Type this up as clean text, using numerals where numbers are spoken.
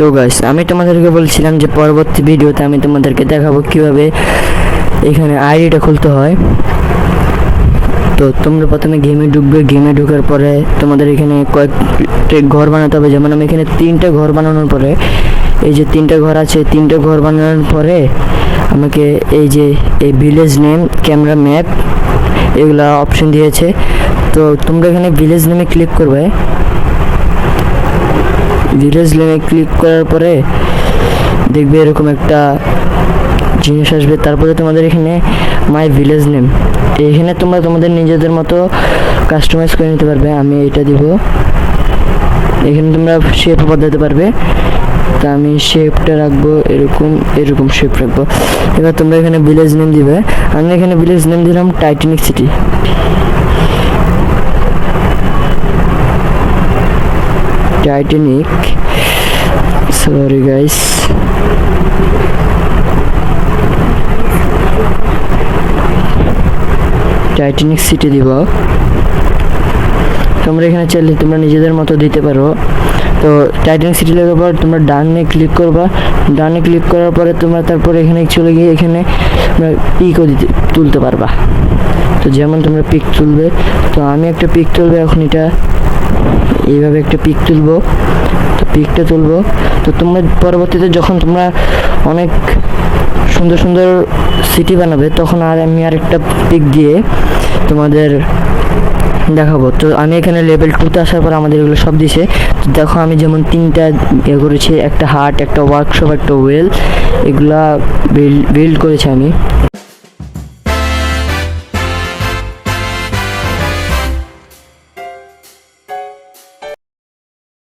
তো গাইস আমি তোমাদেরকে বলছিলাম যে পরবর্তী ভিডিওতে আমি তোমাদেরকে দেখাবো কিভাবে এখানে আইডিটা খুলতে হয়। তো তোমরা প্রথমে গেমে ঢুকবে, গেমে ঢোকার পরে তোমাদের এখানে কয়েকটা ঘর বানাতে হবে। যেমন আমি এখানে 3টা ঘর বানানোর পরে, এই যে 3টা ঘর আছে, 3টা ঘর বানানোর পরে আমাকে এই যে এই ভিলেজ নেম, ক্যামেরা ম্যাপ, এগুলা অপশন দিয়েছে। তো তোমরা এখানে ভিলেজ নেমে ক্লিক করবে। ভিলেজ নেমে ক্লিক করার পরে দেখবে এরকম একটা জিনিস আসবে। তারপরে তোমাদের এখানে মাই ভিলেজ নেম, এখানে তোমরা তোমাদের নিজেদের মতো কাস্টমাইজ করে নিতে পারবে। আমি এটা দিব, এখানে তোমরা শেপ বদলাতে পারবে। তা আমি শেপটা রাখবো এরকম শেপ রাখবো। এবার তোমরা এখানে ভিলেজ নেম দিবে। আমি এখানে ভিলেজ নেম দিলাম Titanic city. Titanic, sorry guys, Titanic city দিব। তোমরা এখানে চাইলে তোমরা নিজেদের মতো দিতে পারো। তো টাইটানিক সিটি লেখার পর তোমরা ডানে ক্লিক করবা। ডানে ক্লিক করার পরে তোমরা তারপরে এখানে চলে গিয়ে এখানে পিকও তুলতে পারবা। তো যেমন তোমরা পিক তুলবে, তো আমি একটা পিক তুলবো এখন, এটা এইভাবে একটা পিক তুলবো। তো পিকটা তুলবো। তো তোমরা পরবর্তীতে যখন তোমরা অনেক সুন্দর সুন্দর সিটি বানাবে তখন আমি আরেকটা পিক দিয়ে তোমাদের দেখাবো। তো আমি এখানে লেভেল 2তে আসার পর আমাদের এগুলো সব দিছে। তো দেখো আমি যেমন 3টা করেছি, একটা হার্ট, একটা ওয়ার্কশপ, একটা ওয়েল, এগুলা বিল্ড করেছি আমি।